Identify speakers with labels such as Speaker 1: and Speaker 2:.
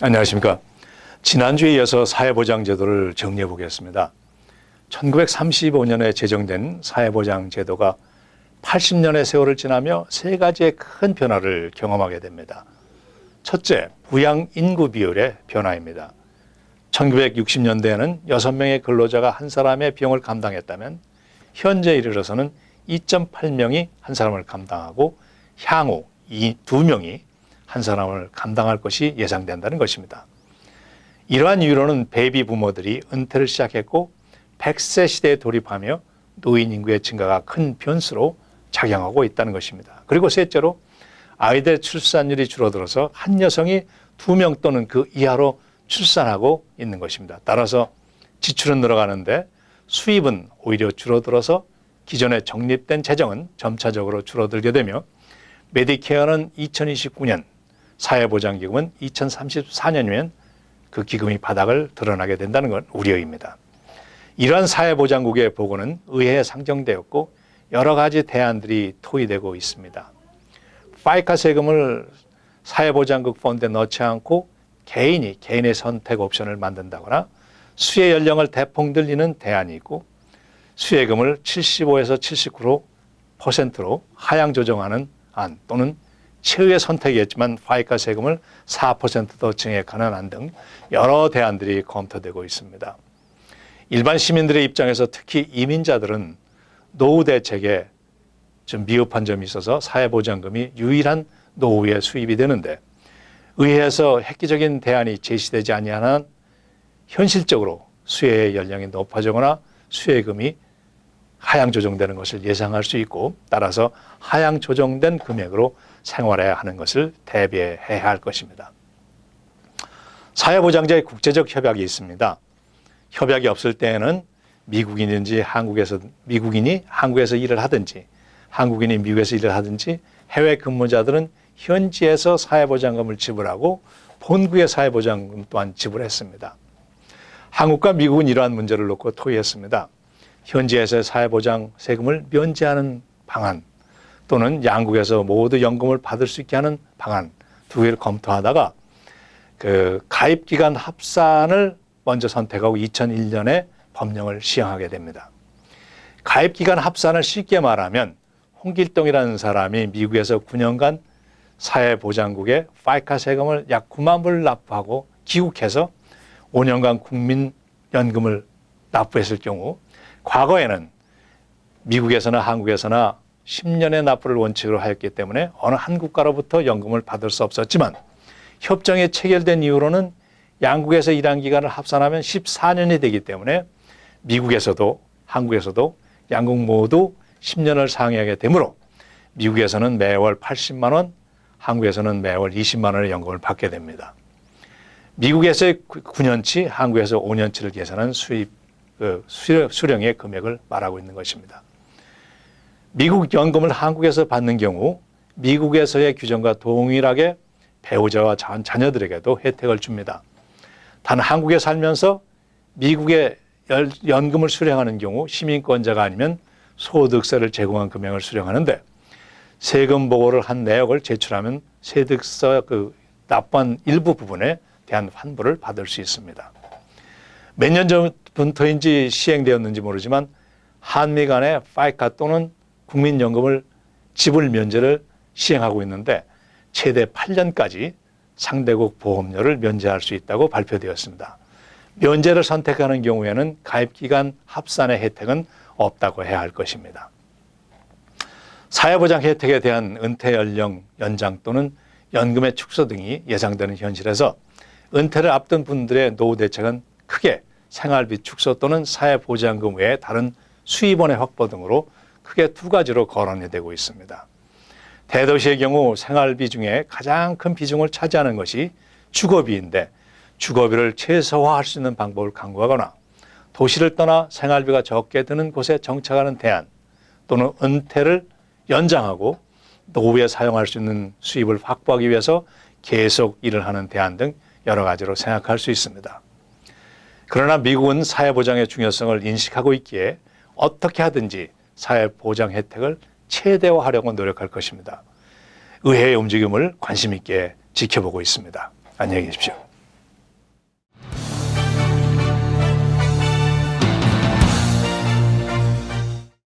Speaker 1: 안녕하십니까. 지난주에 이어서 사회보장제도를 정리해 보겠습니다. 1935년에 제정된 사회보장제도가 80년의 세월을 지나며 세 가지의 큰 변화를 경험하게 됩니다. 첫째, 부양 인구 비율의 변화입니다. 1960년대에는 6명의 근로자가 한 사람의 비용을 감당했다면 현재 이르러서는 2.8명이 한 사람을 감당하고 향후 2명이 한 사람을 감당할 것이 예상된다는 것입니다. 이러한 이유로는 베이비 부모들이 은퇴를 시작했고 100세 시대에 돌입하며 노인 인구의 증가가 큰 변수로 작용하고 있다는 것입니다. 그리고 셋째로 아이들 출산율이 줄어들어서 한 여성이 2명 또는 그 이하로 출산하고 있는 것입니다. 따라서 지출은 늘어가는데 수입은 오히려 줄어들어서 기존에 적립된 재정은 점차적으로 줄어들게 되며 메디케어는 2029년, 사회보장기금은 2034년이면 그 기금이 바닥을 드러나게 된다는 건 우려입니다. 이러한 사회보장국의 보고는 의회에 상정되었고 여러 가지 대안들이 토의되고 있습니다. 파이카 세금을 사회보장국 펀드에 넣지 않고 개인의 선택 옵션을 만든다거나 수혜 연령을 대폭 늘리는 대안이 있고 수혜금을 75에서 79%로 하향 조정하는 안 또는 최후의 선택이었지만 파이카 세금을 4% 더 증액하는 안 등 여러 대안들이 검토되고 있습니다. 일반 시민들의 입장에서 특히 이민자들은 노후 대책에 좀 미흡한 점이 있어서 사회보장금이 유일한 노후의 수입이 되는데 의회에서 획기적인 대안이 제시되지 아니한 한 현실적으로 수혜 연령이 높아지거나 수혜금이 하향 조정되는 것을 예상할 수 있고 따라서 하향 조정된 금액으로 생활해야 하는 것을 대비해야 할 것입니다. 사회보장제의 국제적 협약이 있습니다. 협약이 없을 때에는 미국인이 한국에서 일을 하든지 한국인이 미국에서 일을 하든지 해외 근무자들은 현지에서 사회보장금을 지불하고 본국의 사회보장금 또한 지불했습니다. 한국과 미국은 이러한 문제를 놓고 토의했습니다. 현지에서의 사회보장 세금을 면제하는 방안 또는 양국에서 모두 연금을 받을 수 있게 하는 방안 두 개를 검토하다가 가입기간 합산을 먼저 선택하고 2001년에 법령을 시행하게 됩니다. 가입기간 합산을 쉽게 말하면 홍길동이라는 사람이 미국에서 9년간 사회보장국에 파이카 세금을 약 9만 불을 납부하고 귀국해서 5년간 국민연금을 납부했을 경우 과거에는 미국에서나 한국에서나 10년의 납부를 원칙으로 하였기 때문에 어느 한 국가로부터 연금을 받을 수 없었지만 협정이 체결된 이후로는 양국에서 일한 기간을 합산하면 14년이 되기 때문에 미국에서도 한국에서도 양국 모두 10년을 상회하게 되므로 미국에서는 매월 80만 원, 한국에서는 매월 20만 원의 연금을 받게 됩니다. 미국에서의 9년치, 한국에서 5년치를 계산한 수령의 금액을 말하고 있는 것입니다. 미국 연금을 한국에서 받는 경우 미국에서의 규정과 동일하게 배우자와 자녀들에게도 혜택을 줍니다. 단 한국에 살면서 미국의 연금을 수령하는 경우 시민권자가 아니면 소득세를 제공한 금액을 수령하는데 세금 보고를 한 내역을 제출하면 소득세 납부한 일부 부분에 대한 환불을 받을 수 있습니다. 몇 년 전부터인지 시행되었는지 모르지만 한미 간에 파이카 또는 국민연금을 지불 면제를 시행하고 있는데 최대 8년까지 상대국 보험료를 면제할 수 있다고 발표되었습니다. 면제를 선택하는 경우에는 가입기간 합산의 혜택은 없다고 해야 할 것입니다. 사회보장 혜택에 대한 은퇴 연령 연장 또는 연금의 축소 등이 예상되는 현실에서 은퇴를 앞둔 분들의 노후 대책은 크게 생활비 축소 또는 사회보장금 외에 다른 수입원의 확보 등으로 크게 두 가지로 거론이 되고 있습니다. 대도시의 경우 생활비 중에 가장 큰 비중을 차지하는 것이 주거비인데 주거비를 최소화할 수 있는 방법을 강구하거나 도시를 떠나 생활비가 적게 드는 곳에 정착하는 대안 또는 은퇴를 연장하고 노후에 사용할 수 있는 수입을 확보하기 위해서 계속 일을 하는 대안 등 여러 가지로 생각할 수 있습니다. 그러나 미국은 사회보장의 중요성을 인식하고 있기에 어떻게 하든지 사회보장 혜택을 최대화하려고 노력할 것입니다. 의회의 움직임을 관심 있게 지켜보고 있습니다. 안녕히 계십시오.